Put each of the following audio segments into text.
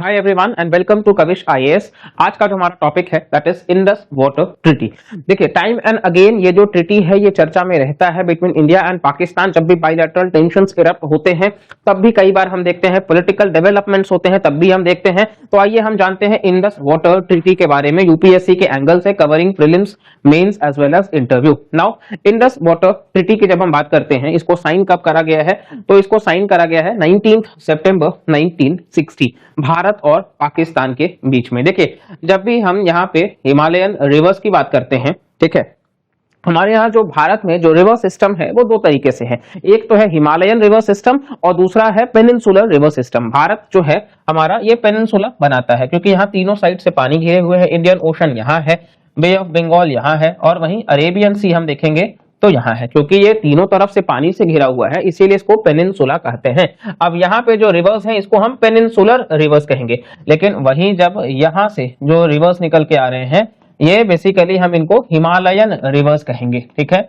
Hi everyone and welcome to Kavish IAS. आज का जो हमारा टॉपिक है that is Indus water treaty. देखिए, टाइम एंड अगेन ये जो ट्रीटी है ये चर्चा में रहता है बिटवीन इंडिया एंड पाकिस्तान। जब भी बायलैटरल टेंशंस इरप्ट होते हैं तब भी कई बार हम देखते हैं, पॉलिटिकल डेवलपमेंट्स होते हैं तब भी हम देखते हैं। तो आइए हम जानते हैं इंडस वाटर ट्रीटी के बारे में यूपीएससी के एंगल से, covering prelims, mains as well as interview. Now Indus water treaty की जब हम बात करते हैं, इसको साइन कब करा गया है? तो इसको साइन करा गया है 19 सितंबर 1960 भारत और पाकिस्तान के बीच में। देखिए, जब भी हम यहाँ पे हिमालयन रिवर्स की बात करते हैं, ठीक है, हमारे यहाँ जो भारत में जो रिवर सिस्टम है वो दो तरीके से है। एक तो है हिमालयन रिवर सिस्टम और दूसरा है पेनिनसुलर रिवर सिस्टम। भारत जो है हमारा ये पेनिनसुला बनाता है क्योंकि यहाँ तीनों साइड से पानी घिरे हुए हैं। इंडियन ओशन यहाँ है, बे ऑफ बंगाल यहाँ है और वहीं अरेबियन सी हम देखेंगे तो यहाँ है। क्योंकि ये तीनों तरफ से पानी से घिरा हुआ है इसीलिए इसको पेनिनसुला कहते हैं। अब यहाँ पे जो रिवर्स हैं इसको हम पेनिनसुलर रिवर्स कहेंगे, लेकिन वहीं जब यहाँ से जो रिवर्स निकल के आ रहे हैं ये बेसिकली हम इनको हिमालयन रिवर्स कहेंगे। ठीक है,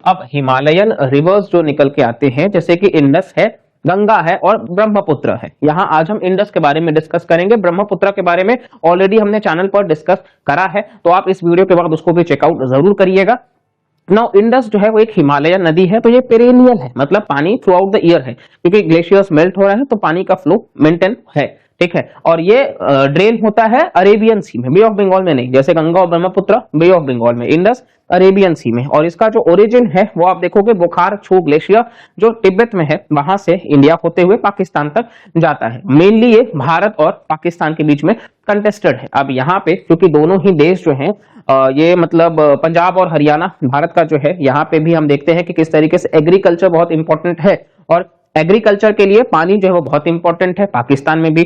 अब हिमालयन रिवर्स जो निकल के आते हैं जैसे कि इंडस है, गंगा है और ब्रह्मपुत्र है। यहाँ आज हम इंडस के बारे में डिस्कस करेंगे। ब्रह्मपुत्र के बारे में ऑलरेडी हमने चैनल पर डिस्कस करा है, तो आप इस वीडियो के बाद उसको भी चेकआउट जरूर करिएगा। नाउ इंडस जो है वो एक हिमालयन नदी है, तो ये पेरेनियल है, मतलब पानी थ्रू आउट द ईयर है क्योंकि ग्लेशियर्स मेल्ट हो रहे हैं तो पानी का फ्लो मेंटेन है। ठीक है, और ये ड्रेन होता है अरेबियन सी में, बे ऑफ बंगाल में नहीं। जैसे गंगा और ब्रह्मपुत्र बे ऑफ बंगाल में, इंडस अरेबियन सी में। और इसका जो ओरिजिन है वो आप देखोगे बुखार छू ग्लेशियर जो तिब्बत में है वहां से इंडिया होते हुए पाकिस्तान तक जाता है। मेनली ये भारत और पाकिस्तान के बीच में कंटेस्टेड है। अब यहाँ पे क्योंकि दोनों ही देश जो हैं ये मतलब पंजाब और हरियाणा भारत का जो है, यहाँ पे भी हम देखते हैं कि किस तरीके से एग्रीकल्चर बहुत इंपॉर्टेंट है और एग्रीकल्चर के लिए पानी जो है वो बहुत इंपॉर्टेंट है। पाकिस्तान में भी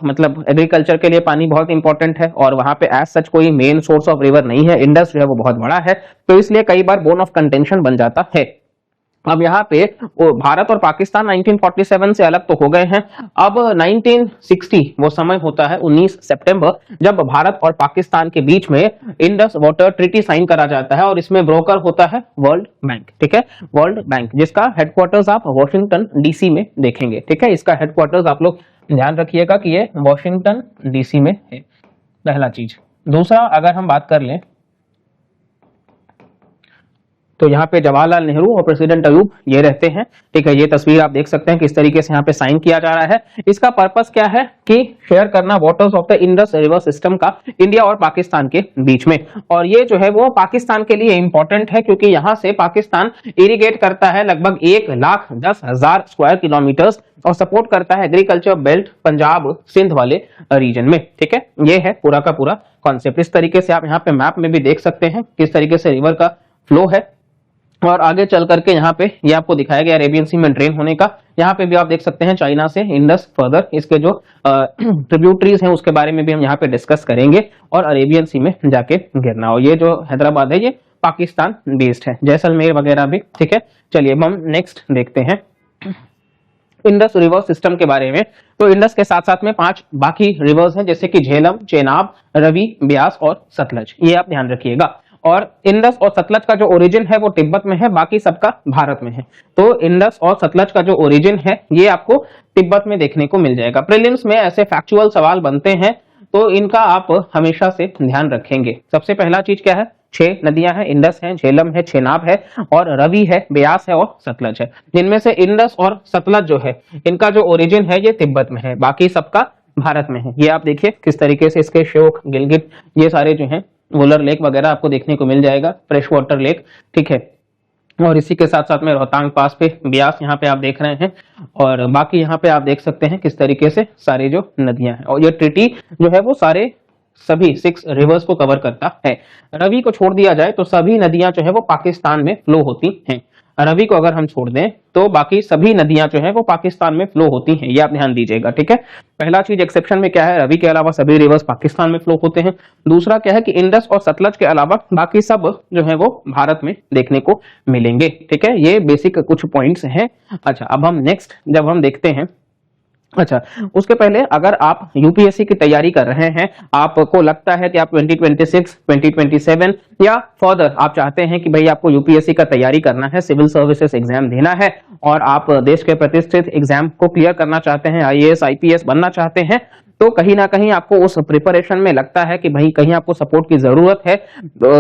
मतलब एग्रीकल्चर के लिए पानी बहुत इंपॉर्टेंट है और वहां पे एज सच कोई मेन सोर्स ऑफ रिवर नहीं है। इंडस जो है वो बहुत बड़ा है तो इसलिए कई बार बोन ऑफ कंटेंशन बन जाता है। अब यहाँ पे भारत और पाकिस्तान 1947 से अलग तो हो गए हैं। अब 1960 वो समय होता है 19 सितंबर जब भारत और पाकिस्तान के बीच में इंडस वाटर ट्रीटी साइन करा जाता है और इसमें ब्रोकर होता है वर्ल्ड बैंक। ठीक है, वर्ल्ड बैंक जिसका हेडक्वार्टर्स आप वॉशिंगटन डीसी में देखेंगे। ठीक है, इसका हेडक्वार्टर्स आप लोग ध्यान रखिएगा कि ये वॉशिंगटन डीसी में है, पहला चीज। दूसरा, अगर हम बात कर लें तो यहाँ पे जवाहरलाल नेहरू और प्रेसिडेंट अयूब ये रहते हैं। ठीक है, ये तस्वीर आप देख सकते हैं किस तरीके से यहाँ पे साइन किया जा रहा है। इसका पर्पस क्या है कि शेयर करना waters of the Indus river system का इंडिया और पाकिस्तान के बीच में। और ये जो है वो पाकिस्तान के लिए इंपॉर्टेंट है क्योंकि यहाँ से पाकिस्तान इरिगेट करता है लगभग 1,10,000 स्क्वायर किलोमीटर्स और सपोर्ट करता है एग्रीकल्चर बेल्ट पंजाब सिंध वाले रीजन में। ठीक है, ये है पूरा का पूरा कॉन्सेप्ट। इस तरीके से आप यहाँ पे मैप में भी देख सकते हैं किस तरीके से रिवर का फ्लो है। और आगे चल करके यहाँ पे ये आपको दिखाया गया अरेबियन सी में ड्रेन होने का। यहाँ पे भी आप देख सकते हैं चाइना से इंडस फर्दर, इसके जो ट्रिब्यूटरीज हैं उसके बारे में भी हम यहाँ पे डिस्कस करेंगे और अरेबियन सी में जाके गिरना। और ये जो हैदराबाद है ये पाकिस्तान बेस्ड है, जैसलमेर वगैरह भी। ठीक है, चलिए अब हम नेक्स्ट देखते हैं इंडस रिवर सिस्टम के बारे में। तो इंडस के साथ साथ में 5 बाकी रिवर्स हैं जैसे कि झेलम, चेनाब, रवि, ब्यास और सतलज, ये आप ध्यान रखिएगा। और इंडस और सतलज का जो ओरिजिन है वो तिब्बत में है, बाकी सबका भारत में है। तो इंडस और सतलज का जो ओरिजिन है ये आपको तिब्बत में देखने को मिल जाएगा। प्रीलिम्स में ऐसे फैक्चुअल सवाल बनते हैं तो इनका आप हमेशा से ध्यान रखेंगे। सबसे पहला चीज क्या है, 6 नदियां हैं, इंडस है, झेलम है, चेनाब है और रवि है, ब्यास है और सतलज है। जिनमें से इंडस और सतलज जो है इनका जो ओरिजिन है ये तिब्बत में है, बाकी सबका भारत में है। ये आप देखिए किस तरीके से इसके श्योक, गिलगित ये सारे जो हैं वुलर लेक वगैरह आपको देखने को मिल जाएगा, फ्रेश वाटर लेक। ठीक है, और इसी के साथ साथ में रोहतांग पास पे ब्यास यहाँ पे आप देख रहे हैं और बाकी यहाँ पे आप देख सकते हैं किस तरीके से सारे जो नदियां हैं। और ये ट्रीटी जो है वो सारे सभी 6 रिवर्स को कवर करता है। रवि को छोड़ दिया जाए तो सभी नदियां जो है वो पाकिस्तान में फ्लो होती हैं। रवि को अगर हम छोड़ दें तो बाकी सभी नदियां जो है वो पाकिस्तान में फ्लो होती हैं, ये आप ध्यान दीजिएगा। ठीक है, पहला चीज एक्सेप्शन में क्या है, रवि के अलावा सभी रिवर्स पाकिस्तान में फ्लो होते हैं। दूसरा क्या है कि इंडस और सतलज के अलावा बाकी सब जो है वो भारत में देखने को मिलेंगे। ठीक है, ये बेसिक कुछ पॉइंट्स हैं। अच्छा, अब हम नेक्स्ट जब हम देखते हैं, अच्छा उसके पहले अगर आप यूपीएससी की तैयारी कर रहे हैं, आपको लगता है कि आप 2026, 2027 या फर्दर आप चाहते हैं कि भाई आपको यूपीएससी का तैयारी करना है, सिविल सर्विसेज एग्जाम देना है और आप देश के प्रतिष्ठित एग्जाम को क्लियर करना चाहते हैं, आईएएस आईपीएस बनना चाहते हैं, तो कहीं ना कहीं आपको उस प्रिपरेशन में लगता है कि भाई कहीं आपको सपोर्ट की जरूरत है,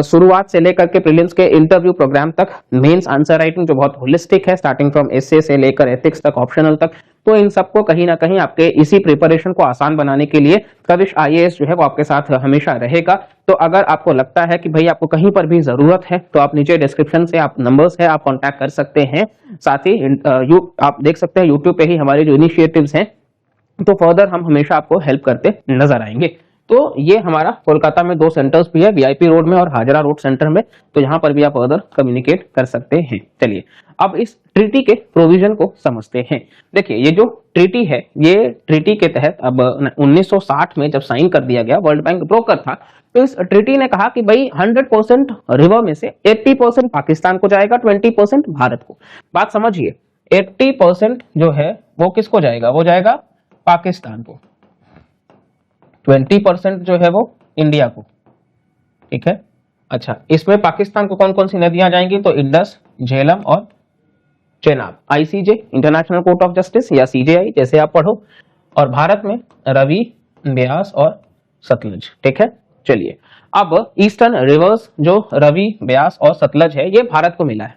शुरुआत से लेकर के प्रीलिम्स के इंटरव्यू प्रोग्राम तक, मेंस आंसर राइटिंग जो बहुत होलिस्टिक है, स्टार्टिंग फ्रॉम एसए से लेकर एथिक्स तक, ऑप्शनल तक, तो इन सबको कहीं ना कहीं आपके इसी प्रिपरेशन को आसान बनाने के लिए कविश आईएएस जो है वो आपके साथ हमेशा रहेगा। तो अगर आपको लगता है कि भाई आपको कहीं पर भी जरूरत है तो आप नीचे डिस्क्रिप्शन से आप नंबर्स है आप कांटेक्ट कर सकते हैं। साथ ही आप देख सकते हैं यूट्यूब पे ही हमारे जो इनिशिएटिव्स हैं, तो फर्दर हम हमेशा आपको हेल्प करते नजर आएंगे। तो ये हमारा कोलकाता में 2 सेंटर्स भी है, वीआईपी रोड में और हाजरा रोड सेंटर में, तो यहाँ पर भी आप फर्दर कम्युनिकेट कर सकते हैं। चलिए अब इस ट्रीटी के प्रोविजन को समझते हैं। देखिए ये जो ट्रीटी है, ये ट्रीटी के तहत अब 1960 में जब साइन कर दिया गया, वर्ल्ड बैंक ब्रोकर था, तो इस ट्रीटी ने कहा कि भाई 100% रिवर में से 80% पाकिस्तान को जाएगा, 20% भारत को। बात समझिए, 80% जो है वो किसको जाएगा, वो जाएगा पाकिस्तान को, 20% जो है वो इंडिया को, ठीक है। अच्छा, इसमें पाकिस्तान को कौन कौन सी नदियां जाएंगी, तो इंडस, झेलम और Chenab, ICJ international court of justice या सीजेआई जैसे आप पढ़ो, और भारत में रवि, ब्यास और सतलज, ठीक है। चलिए अब ईस्टर्न रिवर्स जो रवि, ब्यास और सतलज है ये भारत को मिला है।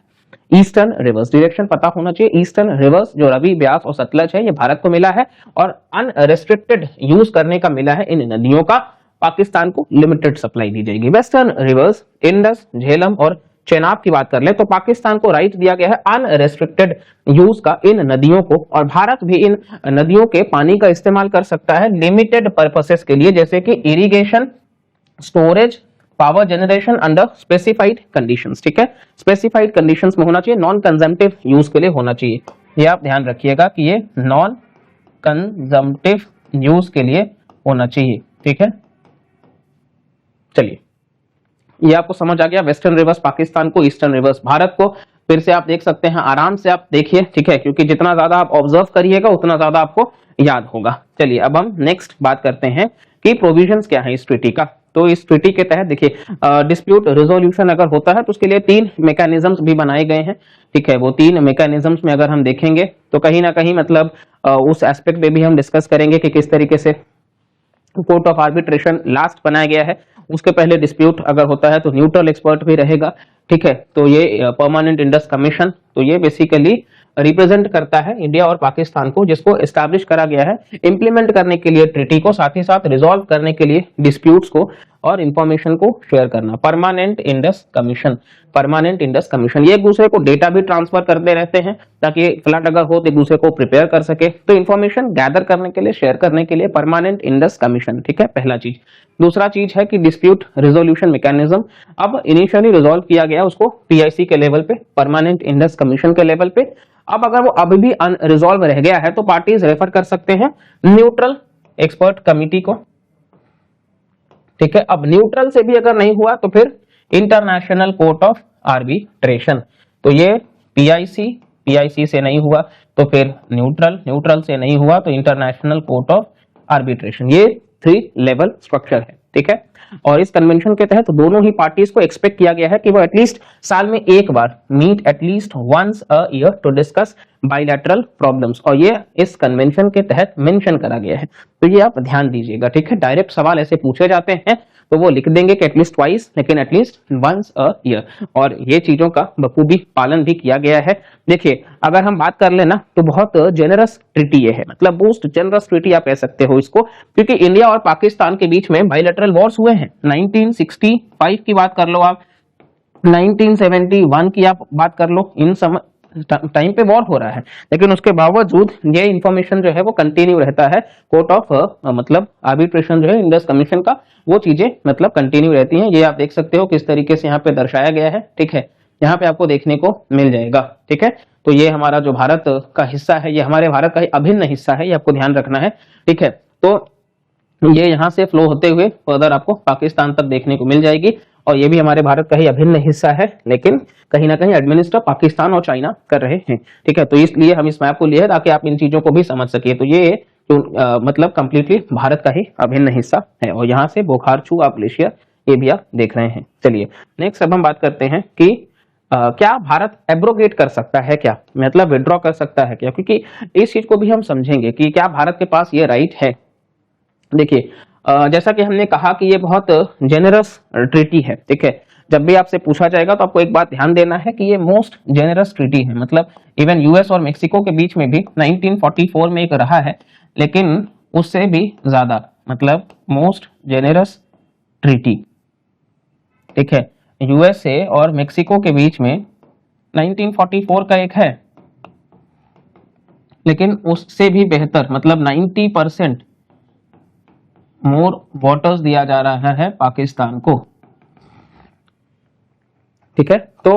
ईस्टर्न रिवर्स डायरेक्शन पता होना चाहिए, ईस्टर्न रिवर्स जो रवि, ब्यास और सतलज है ये भारत को मिला है और अनरेस्ट्रिक्टेड यूज करने का मिला है। इन नदियों का पाकिस्तान को लिमिटेड सप्लाई दी जाएगी। वेस्टर्न रिवर्स इंडस, झेलम और चेनाब की बात कर ले तो पाकिस्तान को राइट दिया गया है अनरेस्ट्रिक्टेड यूज का इन नदियों को, और भारत भी इन नदियों के पानी का इस्तेमाल कर सकता है लिमिटेड पर्पसेस के लिए, जैसे कि irrigation, storage, power generation under specified conditions, ठीक है। स्पेसिफाइड कंडीशंस में होना चाहिए, नॉन कंजम्पटिव यूज के लिए होना चाहिए। ये आप ध्यान रखिएगा कि ये नॉन कंजम्पटिव यूज के लिए होना चाहिए, ठीक है। चलिए ये आपको समझ आ गया, वेस्टर्न रिवर्स पाकिस्तान को, ईस्टर्न रिवर्स भारत को। फिर से आप देख सकते हैं, आराम से आप देखिए, ठीक है, क्योंकि जितना ज्यादा आप ऑब्जर्व करिएगा उतना ज्यादा आपको याद होगा। चलिए अब हम नेक्स्ट बात करते हैं कि प्रोविजंस क्या है इस ट्रीटी का। तो इस ट्रीटी के तहत देखिए डिस्प्यूट रिजोल्यूशन अगर होता है तो उसके लिए 3 मैकेनिज्म्स भी बनाए गए हैं, ठीक है। वो 3 मैकेनिज्म्स में अगर हम देखेंगे तो कहीं ना कहीं मतलब उस एस्पेक्ट पे भी हम डिस्कस करेंगे कि किस तरीके से कोर्ट ऑफ आर्बिट्रेशन लास्ट बनाया गया है। उसके पहले डिस्प्यूट अगर होता है तो न्यूट्रल एक्सपर्ट भी रहेगा, ठीक है। तो ये परमानेंट इंडस कमीशन, तो ये बेसिकली रिप्रेजेंट करता है इंडिया और पाकिस्तान को, जिसको एस्टैब्लिश करा गया है इम्प्लीमेंट करने के लिए ट्रीटी को, साथ ही साथ रिजॉल्व करने के लिए डिस्प्यूट्स को और इंफॉर्मेशन को शेयर करना। Permanent Indus commission, permanent Indus commission, ये एक दूसरे को डेटा भी ट्रांसफर करते रहते हैं ताकि फ्लड अगर हो तो एक दूसरे को प्रिपेयर कर सके, तो इंफॉर्मेशन गैदर करने के लिए, शेयर करने के लिए परमानेंट इंडस कमीशन, ठीक है, पहला चीज। दूसरा चीज है कि डिस्प्यूट रिजोल्यूशन मैकेनिज्म, अब इनिशियली रिजॉल्व किया गया उसको पीआईसी के लेवल पे, परमानेंट इंडस कमीशन के लेवल पे। अब अगर वो अभी भी अनरिजॉल्व रह गया है तो पार्टीज रेफर कर सकते हैं न्यूट्रल एक्सपर्ट कमिटी को, ठीक है। अब न्यूट्रल से भी अगर नहीं हुआ तो फिर इंटरनेशनल कोर्ट ऑफ आर्बिट्रेशन, तो ये पीआईसी से नहीं हुआ तो फिर न्यूट्रल से नहीं हुआ तो इंटरनेशनल कोर्ट ऑफ आर्बिट्रेशन। ये 3 लेवल स्ट्रक्चर है, ठीक है। और इस कन्वेंशन के तहत दोनों ही पार्टीज को एक्सपेक्ट किया गया है कि वो एटलीस्ट साल में एक बार meet at least once a year to discuss bilateral problems, और ये इस कन्वेंशन के तहत मेंशन करा गया है। तो ये आप ध्यान दीजिएगा, ठीक है। डायरेक्ट सवाल ऐसे पूछे जाते हैं तो वो लिख देंगे कि एटलीस्ट ट्वाइस, लेकिन एटलीस्ट वंस अ ईयर, और ये चीजों का बखूबी पालन भी किया गया है। देखिए अगर हम बात कर लेना तो बहुत जेनरस ट्रीटी ये है, मतलब मोस्ट जेनरस ट्रीटी आप कह सकते हो इसको, क्योंकि इंडिया और पाकिस्तान के बीच में बायलैटरल वॉर्स हुए हैं। 1965 की बात कर लो आप, 1971 की आप बात कर लो, इन टाइम पे वॉर हो रहा है, लेकिन उसके बावजूद ये इंफॉर्मेशन जो है वो कंटिन्यू रहता है। कोर्ट ऑफ मतलब आर्बिट्रेशन जो है इंडस कमीशन का, वो चीजें मतलब कंटिन्यू रहती हैं। ये आप देख सकते हो किस तरीके से यहाँ पे दर्शाया गया है, ठीक है, यहाँ पे आपको देखने को मिल जाएगा, ठीक है। तो ये हमारा जो भारत का हिस्सा है, ये हमारे भारत का अभिन्न हिस्सा है, ये आपको ध्यान रखना है, ठीक है। तो ये यहाँ से फ्लो होते हुए फर्दर आपको पाकिस्तान तक देखने को मिल जाएगी, और ये भी हमारे भारत का ही अभिन्न हिस्सा है, लेकिन कहीं ना कहीं एडमिनिस्टर पाकिस्तान और चाइना कर रहे हैं, ठीक है। तो इसलिए हम इस मैप को लिए ताकि आप इन चीजों को भी समझ सके। तो ये मतलब कंप्लीटली भारत का ही अभिन्न हिस्सा है, और यहाँ से बोखारछू आप ग्लेशियर ये भी आप देख रहे हैं। चलिए नेक्स्ट अब हम बात करते हैं कि क्या भारत एब्रोगेट कर सकता है, क्या मतलब विड्रॉ कर सकता है क्या, क्योंकि इस चीज को भी हम समझेंगे कि क्या भारत के पास ये राइट है देखिए जैसा कि हमने कहा कि ये बहुत जेनरस ट्रीटी है, ठीक है। जब भी आपसे पूछा जाएगा तो आपको एक बात ध्यान देना है कि ये मोस्ट जेनरस ट्रीटी है, मतलब इवन यूएस और मेक्सिको के बीच में भी 1944 में एक रहा है, लेकिन उससे भी ज्यादा, मतलब मोस्ट जेनरस ट्रीटी, ठीक है। यूएसए और मेक्सिको के बीच में 1944 का एक है, लेकिन उससे भी बेहतर, मतलब 90% मोर वाटर्स दिया जा रहा है पाकिस्तान को, ठीक है। तो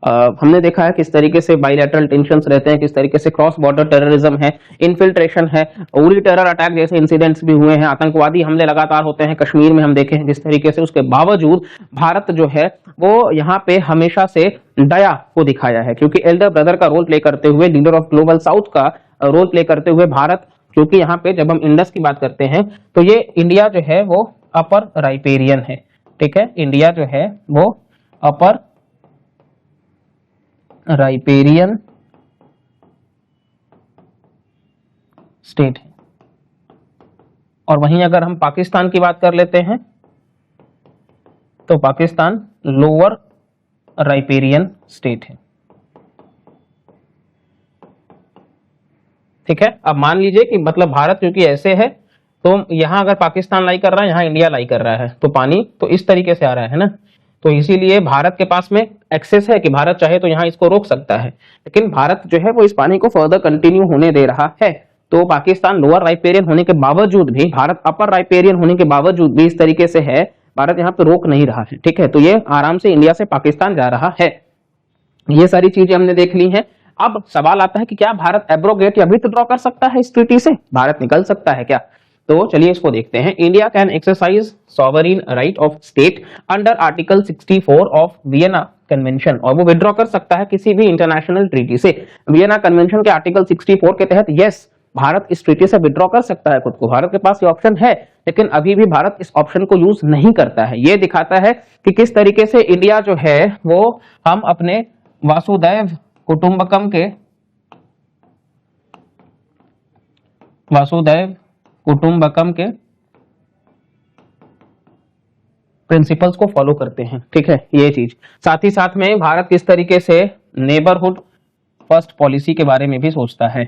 हमने देखा है किस तरीके से बाइलैटरल टेंशंस रहते हैं, किस तरीके से क्रॉस बॉर्डर टेररिज्म है, इन्फिल्ट्रेशन है, उरी टेरर अटैक जैसे इंसिडेंट्स भी हुए हैं, आतंकवादी हमले लगातार होते हैं कश्मीर में, हम देखे हैं जिस तरीके से। उसके बावजूद भारत जो है वो यहाँ पे हमेशा से दया को दिखाया है, क्योंकि एल्डर ब्रदर का रोल प्ले करते हुए, लीडर ऑफ ग्लोबल साउथ का रोल प्ले करते हुए भारत, क्योंकि यहाँ पे जब हम इंडस की बात करते हैं तो ये इंडिया जो है वो अपर राइपेरियन है, ठीक है। इंडिया जो है वो अपर राइपेरियन स्टेट है, और वहीं अगर हम पाकिस्तान की बात कर लेते हैं तो पाकिस्तान लोअर राइपेरियन स्टेट है, ठीक है। अब मान लीजिए कि मतलब भारत क्योंकि ऐसे है तो यहां अगर पाकिस्तान लाई कर रहा है, यहां इंडिया लाई कर रहा है, तो पानी तो इस तरीके से आ रहा है ना, तो इसीलिए भारत के पास में एक्सेस है कि भारत चाहे तो यहां इसको रोक सकता है, लेकिन भारत जो है वो इस पानी को फर्दर कंटिन्यू होने दे रहा है। तो पाकिस्तान लोअर राइपेरियन होने के बावजूद भी, भारत अपर राइपेरियन होने के बावजूद भी इस तरीके से है, भारत यहाँ पे रोक नहीं रहा है, ठीक है। तो ये आराम से इंडिया से पाकिस्तान जा रहा है। ये सारी चीजें हमने देख ली हैं। अब सवाल आता है कि क्या भारत एब्रोगेट या विथड्रॉ कर सकता है इस ट्रीटी से, भारत निकल सकता है क्या? तो चलिए इसको देखते हैं। India can exercise sovereign right of state under article 64 of Vienna convention, और वो विथड्रॉ कर सकता है किसी भी इंटरनेशनल ट्रीटी से। वियना कन्वेंशन के आर्टिकल 64 के तहत यस, भारत इस ट्रीटी से विथड्रॉ कर सकता है खुद को, भारत के पास ये ऑप्शन है, लेकिन अभी भी भारत इस ऑप्शन को यूज नहीं करता है। ये दिखाता है कि किस तरीके से इंडिया जो है वो हम अपने वासुदैव कुटुंबकम के प्रिंसिपल्स को फॉलो करते हैं, ठीक है। ये चीज साथ ही साथ में भारत किस तरीके से नेबरहुड फर्स्ट पॉलिसी के बारे में भी सोचता है,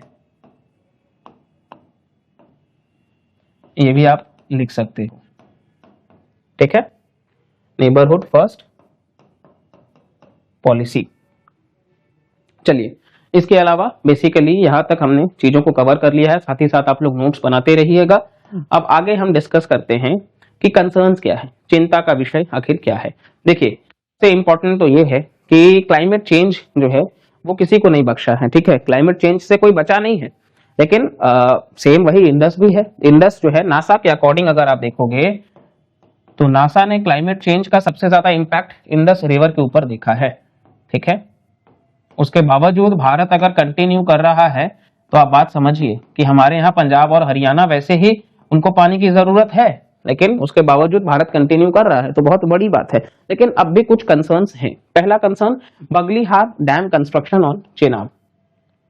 ये भी आप लिख सकते हो, ठीक है। Neighbourhood first policy. चलिए इसके अलावा बेसिकली यहां तक हमने चीजों को कवर कर लिया है, साथ ही साथ आप लोग नोट्स बनाते रहिएगा। अब आगे हम डिस्कस करते हैं कि कंसर्न्स क्या है, चिंता का विषय आखिर क्या है। देखिए सबसे इंपॉर्टेंट तो ये है कि क्लाइमेट चेंज जो है वो किसी को नहीं बख्शा है, ठीक है। क्लाइमेट चेंज से कोई बचा नहीं है, लेकिन सेम वही इंडस भी है। इंडस जो है नासा के अकॉर्डिंग अगर आप देखोगे तो नासा ने क्लाइमेट चेंज का सबसे ज्यादा इंपैक्ट इंडस रिवर के ऊपर देखा है, ठीक है। उसके बावजूद भारत अगर कंटिन्यू कर रहा है तो आप बात समझिए कि हमारे यहाँ पंजाब और हरियाणा वैसे ही उनको पानी की जरूरत है, लेकिन उसके बावजूद भारत कंटिन्यू कर रहा है, तो बहुत बड़ी बात है। लेकिन अब भी कुछ कंसर्न्स हैं। पहला concern, Baglihar dam construction on Chenab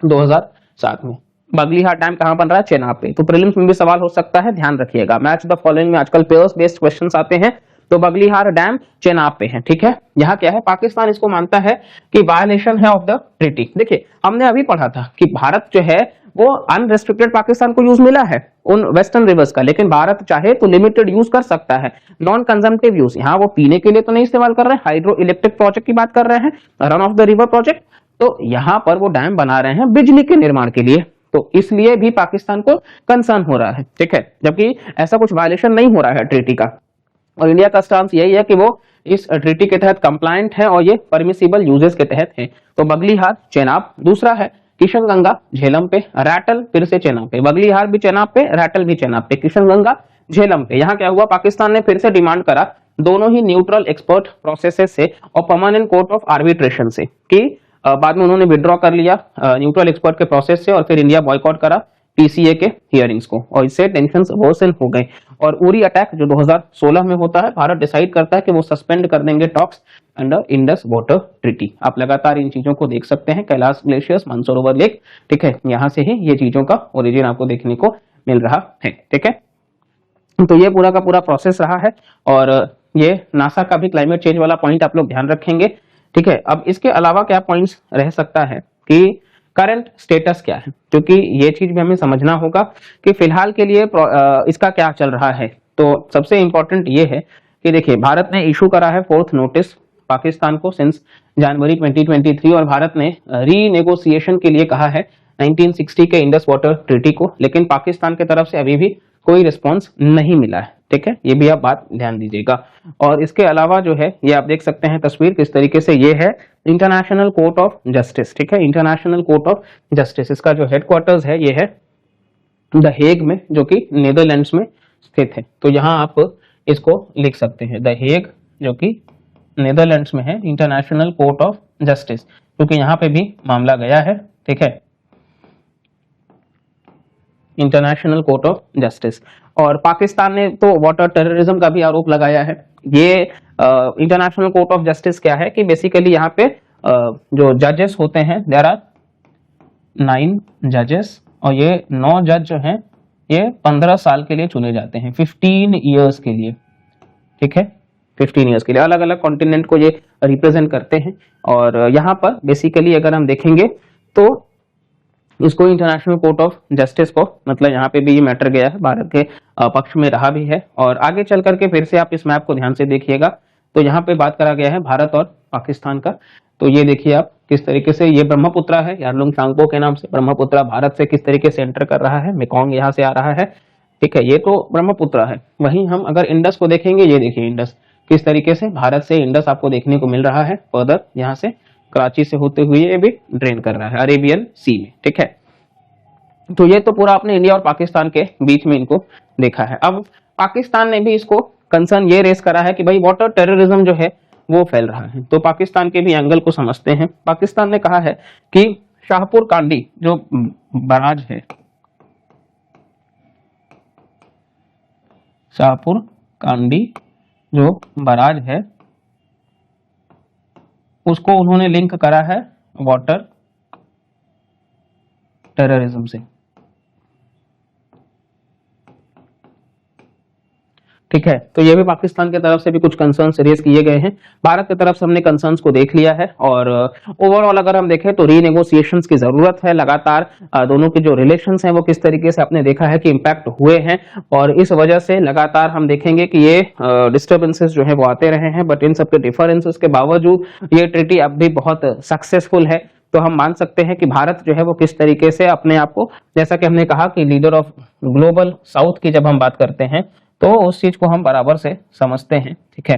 2007 में। बगलीहार डैम कहां बन रहा है? चेनाब पे। तो प्रीलिम्स में भी सवाल हो सकता है, ध्यान रखिएगा। मैच द फॉलोइंग में आजकल पेयर्स बेस्ड क्वेश्चंस आते हैं, तो बगलीहार डैम चेनाब पे है, ठीक है। यहाँ क्या है, पाकिस्तान इसको मानता है कि वायलेशन है ऑफ द ट्रीटी। देखिए हमने अभी पढ़ा था कि भारत जो है वो अनरेस्ट्रिक्टेड पाकिस्तान को यूज मिला है उन वेस्टर्न रिवर्स का, लेकिन भारत चाहे तो लिमिटेड यूज कर सकता है, नॉन कंजम्पटिव यूज। यहाँ वो पीने के लिए तो नहीं इस्तेमाल कर रहे हैं, हाइड्रो इलेक्ट्रिक प्रोजेक्ट की बात कर रहे हैं, run of the river project. तो यहाँ पर वो डैम बना रहे हैं बिजली के निर्माण के लिए, तो इसलिए भी पाकिस्तान को कंसर्न हो रहा है, ठीक है। जबकि ऐसा कुछ वायलेशन नहीं हो रहा है ट्रीटी का, और इंडिया का स्टांस यही है कि वो इस ट्रीटी के तहत कंप्लायंट है और ये परमिसिबल यूजेस के तहत है। तो बगलीहार चेनाब। दूसरा है किशनगंगा झेलम पे, रैटल फिर से चेनाब पे, बगलीहार भी चेनाब पे, रैटल भी चेनाब पे, किशनगंगा झेलम पे। यहाँ क्या हुआ, पाकिस्तान ने फिर से डिमांड करा दोनों ही न्यूट्रल एक्सपर्ट प्रोसेसेस से और परमानेंट कोर्ट ऑफ आर्बिट्रेशन से, कि बाद में उन्होंने विड्रॉ कर लिया न्यूट्रल एक्सपर्ट के प्रोसेस से, और फिर इंडिया बॉयकॉट करा पीसीए के हियरिंग्स को, और इससे टेंशंस वर्सन हो गए। और उरी अटैक जो 2016 में होता है, भारत डिसाइड करता है कि वो सस्पेंड कर देंगे talks under Indus water treaty. आप लगातार इन चीजों को देख सकते हैं, कैलाश ग्लेशियर्स, मानसरोवर लेक, ठीक है। यहां से ही ये चीजों का ओरिजिन आपको देखने को मिल रहा है, ठीक है। तो ये पूरा का पूरा प्रोसेस रहा है और ये नासा का भी क्लाइमेट चेंज वाला पॉइंट आप लोग ध्यान रखेंगे, ठीक है। अब इसके अलावा क्या पॉइंट्स रह सकता है कि करंट स्टेटस क्या है, क्योंकि ये चीज भी हमें समझना होगा कि फिलहाल के लिए इसका क्या चल रहा है। तो सबसे इंपॉर्टेंट ये है कि देखिए भारत ने इशू करा है 4th नोटिस पाकिस्तान को सिंस जनवरी 2023 और भारत ने रीनेगोशिएशन के लिए कहा है 1960 के इंडस वाटर ट्रीटी को, लेकिन पाकिस्तान की तरफ से अभी भी कोई रिस्पॉन्स नहीं मिला है, ठीक है। ये भी आप बात ध्यान दीजिएगा। और इसके अलावा जो है ये आप देख सकते हैं तस्वीर किस तरीके से, ये है इंटरनेशनल कोर्ट ऑफ जस्टिस, ठीक है। इंटरनेशनल कोर्ट ऑफ जस्टिस, इसका जो हेडक्वार्टर्स है ये है द हेग में, जो कि नीदरलैंड्स में स्थित है। तो यहाँ आप इसको लिख सकते हैं द हेग, जो कि नीदरलैंड्स में है, इंटरनेशनल कोर्ट ऑफ जस्टिस, क्योंकि यहाँ पे भी मामला गया है, ठीक है, इंटरनेशनल कोर्ट ऑफ जस्टिस। और पाकिस्तान ने तो वाटर टेररिज्म का भी आरोप लगाया है। ये इंटरनेशनल कोर्ट ऑफ जस्टिस क्या है कि बेसिकली यहाँ पे जो जजेस होते हैं, देयर आर 9 जजेस, और ये 9 जज जो हैं ये 15 साल के लिए चुने जाते हैं, 15 ईयर्स के लिए, ठीक है, 15 ईयर्स के लिए। अलग अलग कॉन्टिनेंट को ये रिप्रेजेंट करते हैं। और यहाँ पर बेसिकली अगर हम देखेंगे तो इसको इंटरनेशनल कोर्ट ऑफ जस्टिस को, मतलब यहाँ पे भी ये मैटर गया है, भारत के पक्ष में रहा भी है। और आगे चल करके फिर से आप इस मैप को ध्यान से देखिएगा तो यहाँ पे बात करा गया है भारत और पाकिस्तान का। तो ये देखिए आप किस तरीके से, ये ब्रह्मपुत्रा है, यारलुंग सांगपो के नाम से ब्रह्मपुत्रा भारत से किस तरीके से एंटर कर रहा है, मेकोंग यहाँ से आ रहा है, ठीक है, ये तो ब्रह्मपुत्रा है। वहीं हम अगर इंडस को देखेंगे, ये देखिए इंडस किस तरीके से भारत से इंडस आपको देखने को मिल रहा है, फर्दर यहाँ से कराची से होते हुए ये भी ड्रेन कर रहा है अरेबियन सी में, ठीक है। तो ये तो पूरा आपने इंडिया और पाकिस्तान के बीच में इनको देखा है। अब पाकिस्तान ने भी इसको कंसर्न ये रेस करा है कि भाई वाटर टेररिज्म जो है वो फैल रहा है। तो पाकिस्तान के भी एंगल को समझते हैं। पाकिस्तान ने कहा है कि शाहपुर कांडी जो बराज है, शाहपुर कांडी जो बराज है, उसको उन्होंने लिंक करा है वाटर टेररिज्म से, ठीक है। तो ये भी पाकिस्तान की तरफ से भी कुछ कंसर्न्स रेज किए गए हैं। भारत की तरफ से हमने कंसर्न्स को देख लिया है। और ओवरऑल अगर हम देखें तो रीनेगोशिएशंस की जरूरत है। लगातार दोनों के जो रिलेशंस हैं वो किस तरीके से आपने देखा है कि इंपैक्ट हुए हैं, और इस वजह से लगातार हम देखेंगे कि ये डिस्टर्बेंसेस जो है वो आते रहे हैं। बट इन सबके डिफरेंसेस के बावजूद ये ट्रीटी अब भी बहुत सक्सेसफुल है। तो हम मान सकते हैं कि भारत जो है वो किस तरीके से अपने आप को, जैसा कि हमने कहा कि लीडर ऑफ ग्लोबल साउथ की जब हम बात करते हैं तो उस चीज को हम बराबर से समझते हैं, ठीक है।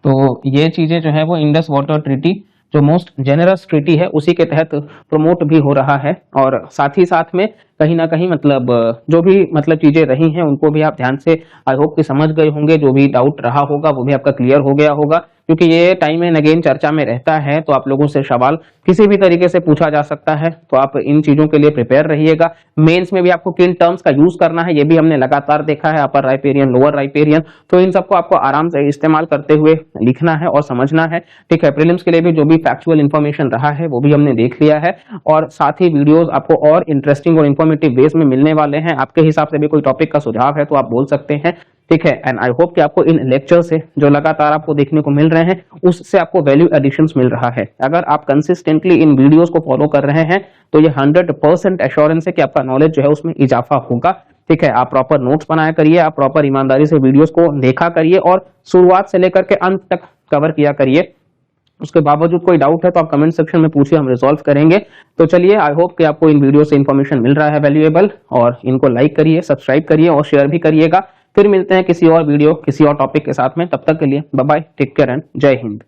तो ये चीजें जो है वो इंडस वाटर ट्रीटी जो मोस्ट जेनरस ट्रीटी है उसी के तहत प्रमोट भी हो रहा है। और साथ ही साथ में कहीं ना कहीं मतलब जो भी मतलब चीजें रही हैं उनको भी आप ध्यान से आई होप कि समझ गए होंगे। जो भी डाउट रहा होगा वो भी आपका क्लियर हो गया होगा, क्योंकि ये टाइम एंड अगेन चर्चा में रहता है। तो आप लोगों से सवाल किसी भी तरीके से पूछा जा सकता है, तो आप इन चीजों के लिए प्रिपेयर रहिएगा। मेंस में भी आपको किन टर्म्स का यूज करना है ये भी हमने लगातार देखा है, अपर राइपेरियन, लोअर राइपेरियन। तो इन सबको आपको आराम से इस्तेमाल करते हुए लिखना है और समझना है, ठीक है। प्रीलिम्स के लिए भी जो भी फैक्चुअल इन्फॉर्मेशन रहा है वो भी हमने देख लिया है। और साथ ही वीडियोस आपको और इंटरेस्टिंग और इन्फॉर्मेटिव बेस में मिलने वाले हैं। आपके हिसाब से भी कोई टॉपिक का सुझाव है तो आप बोल सकते हैं, ठीक है। एंड आई होप कि आपको इन लेक्चर से जो लगातार आपको देखने को मिल रहे हैं उससे आपको वैल्यू एडिशंस मिल रहा है। अगर आप कंसिस्टेंटली इन वीडियोस को फॉलो कर रहे हैं तो ये 100% एश्योरेंस है कि आपका नॉलेज जो है उसमें इजाफा होगा, ठीक है। आप प्रॉपर नोट्स बनाया करिए, आप प्रॉपर ईमानदारी से वीडियोस को देखा करिए और शुरुआत से लेकर के अंत तक कवर किया करिए। उसके बावजूद कोई डाउट है तो आप कमेंट सेक्शन में पूछिए, हम रिजॉल्व करेंगे। तो चलिए, आई होप कि आपको इन वीडियो से इंफॉर्मेशन मिल रहा है वैल्यूएबल, और इनको लाइक करिए, सब्सक्राइब करिए और शेयर भी करिएगा। फिर मिलते हैं किसी और वीडियो, किसी और टॉपिक के साथ में। तब तक के लिए bye bye, take care and जय हिंद।